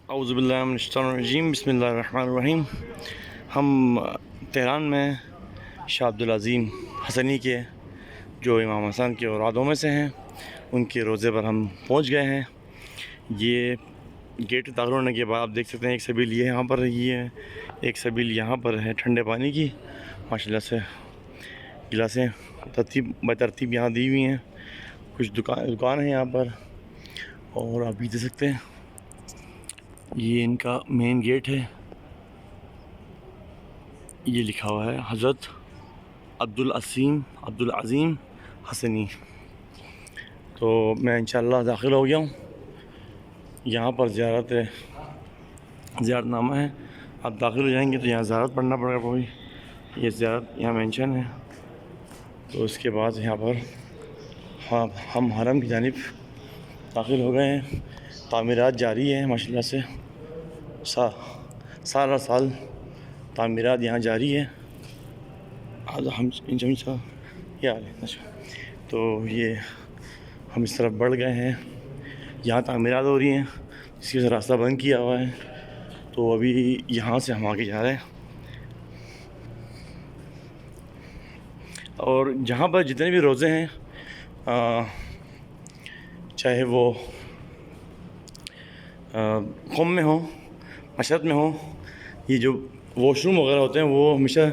औज़ुबिल्लाहिमिनश्शैतानिर्रजीम बिस्मिल्लाहिर्रहमानिर्रहीम। हम तेहरान में शाह अब्दुल अज़ीम हसनी के जो इमाम हसन के औलादों में से हैं, उनके रोज़े पर हम पहुंच गए हैं। ये गेट दाखिल होने के बाद आप देख सकते हैं एक सबील ये यहाँ पर रही है, एक सबील यहाँ पर है ठंडे पानी की। माशाल्लाह से गिलासें तरतीब बतरतीब यहाँ दी हुई हैं। कुछ दुकान है यहाँ पर, और आप भी देख सकते हैं ये इनका मेन गेट है। ये लिखा हुआ है हज़रत अब्दुल अज़ीम हसनी। तो मैं इंशाअल्लाह दाखिल हो गया हूँ। यहाँ पर ज़ियारतनामा है। आप दाखिल हो जाएंगे तो यहाँ ज़ियारत पढ़ना पड़ेगा कोई, ये ज़ियारत यहाँ मेंशन है। तो इसके बाद यहाँ पर हम हरम की जानिब दाखिल हो गए हैं। तामीरात जारी है माशाल्लाह से, सारा साल तामीरात यहाँ जारी है। आज हम यार अच्छा, तो ये हम इस तरफ बढ़ गए हैं। यहाँ तामीरात हो रही हैं, इसकी वजह से रास्ता बंद किया हुआ है। तो अभी यहाँ से हम आगे जा रहे हैं। और जहाँ पर जितने भी रोज़े हैं, चाहे वो क़ुम में हो, मशरक़ में हो, ये जो वॉशरूम वगैरह होते हैं वो हमेशा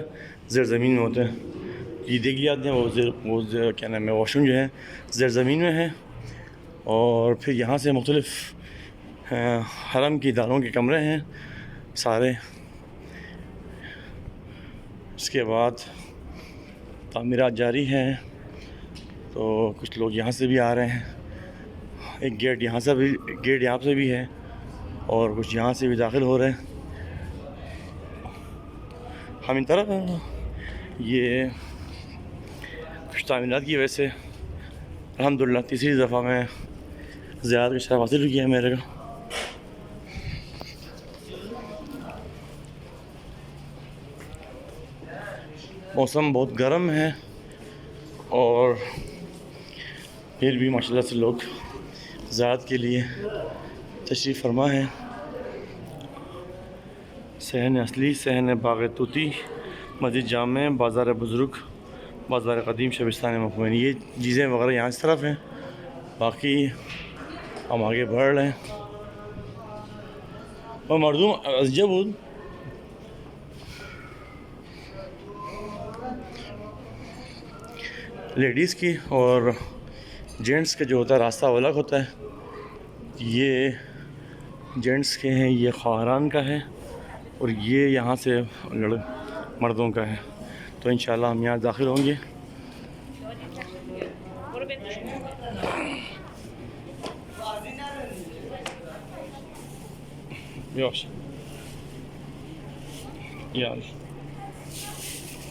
ज़ेर ज़मीन में होते हैं। ये देख लिया आपने, वो क्या नाम है, वॉशरूम जो है ज़ेर ज़मीन में है। और फिर यहाँ से मुख्तलिफ़ हरम की दारों के कमरे हैं सारे। इसके बाद तामीरात जारी हैं, तो कुछ लोग यहाँ से भी आ रहे हैं। एक गेट यहाँ से भी है, और कुछ यहाँ से भी दाखिल हो रहे हैं। हम इन तरफ हैं। ये कुछ तामीरात की वजह से अल्हम्दुलिल्लाह तीसरी दफ़ा मैं ज़ियारत का शरफ़ हासिल किया मेरे को। मौसम बहुत गर्म है, और फिर भी माशाल्लाह से लोग ज़ियारत के लिए तशरीफ़ फरमा है। सहन असली, सहन बाग़ तूती, मस्जिद जामे, बाज़ार बुज़ुर्ग, बाज़ार क़दीम, शबिस्तान मखमनी, ये चीज़ें वगैरह यहाँ इस तरफ हैं। बाकी हम आगे बढ़ रहे हैं। और मर्दूम अजबूद लेडीज़ की और जेंट्स का जो होता है रास्ता अलग होता है। ये जेंट्स के हैं, ये ख़ारान का है, और ये यहाँ से मर्दों का है। तो इंशाल्लाह हम यहाँ दाखिल होंगे।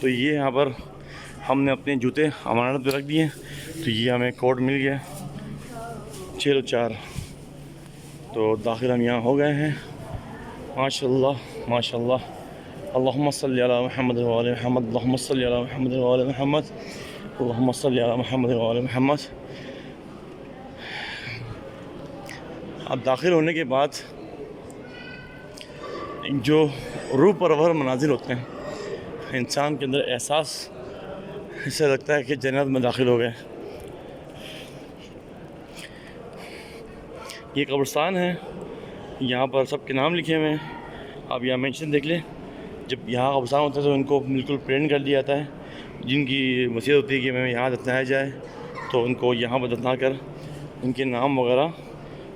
तो ये यहाँ पर हमने अपने जूते अमानत पे रख दिए। तो ये हमें कोड मिल गया 604। तो दाखिल हम यहाँ हो गए हैं। माशाल्लाह माशाल्लाह। अल्लाहुम्मा सल्ली अला मुहम्मद व आले मुहम्मद, अल्लाहुम्मा सल्ली अला मुहम्मद व आले मुहम्मद, अल्लाहुम्मा सल्ली अला मुहम्मद व आले मुहम्मद। अब दाखिल होने के बाद जो रूह परवर मनाजिर होते हैं, इंसान के अंदर एहसास ऐसा लगता है कि जन्नत में दाखिल हो गए। ये कब्रिस्तान है, यहाँ पर सबके नाम लिखे हुए हैं। आप यहाँ मेंशन देख लें। जब यहाँ कब्रिस्तान होता है तो इनको बिल्कुल प्रिंट कर दिया जाता है। जिनकी वसीयत होती है कि हमें यहाँ दफनाया जाए, तो उनको यहाँ पर दफना कर इनके नाम वगैरह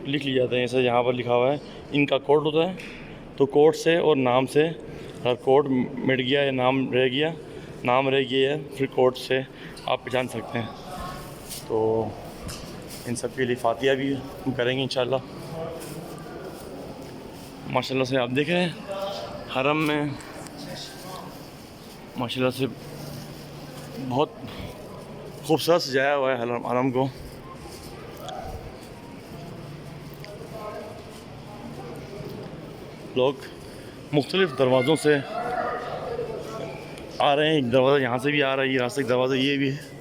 लिख लिए जाते हैं। जैसे यहाँ पर लिखा हुआ है, इनका कोड होता है, तो कोड से और नाम से, अगर कोड मिट गया या नाम रह गया फिर कोड से आप पहचान सकते हैं। तो इन सब के लिए फातिहा भी हम करेंगे इंशाल्लाह। माशाल्लाह से आप देखें हरम में माशाल्लाह से बहुत खूबसूरत सजाया हुआ है हरम को। लोग मुख्तलिफ़ दरवाज़ों से आ रहे हैं। एक दरवाज़ा यहाँ से भी आ रहा है, ये रास्ते का दरवाज़ा ये भी है।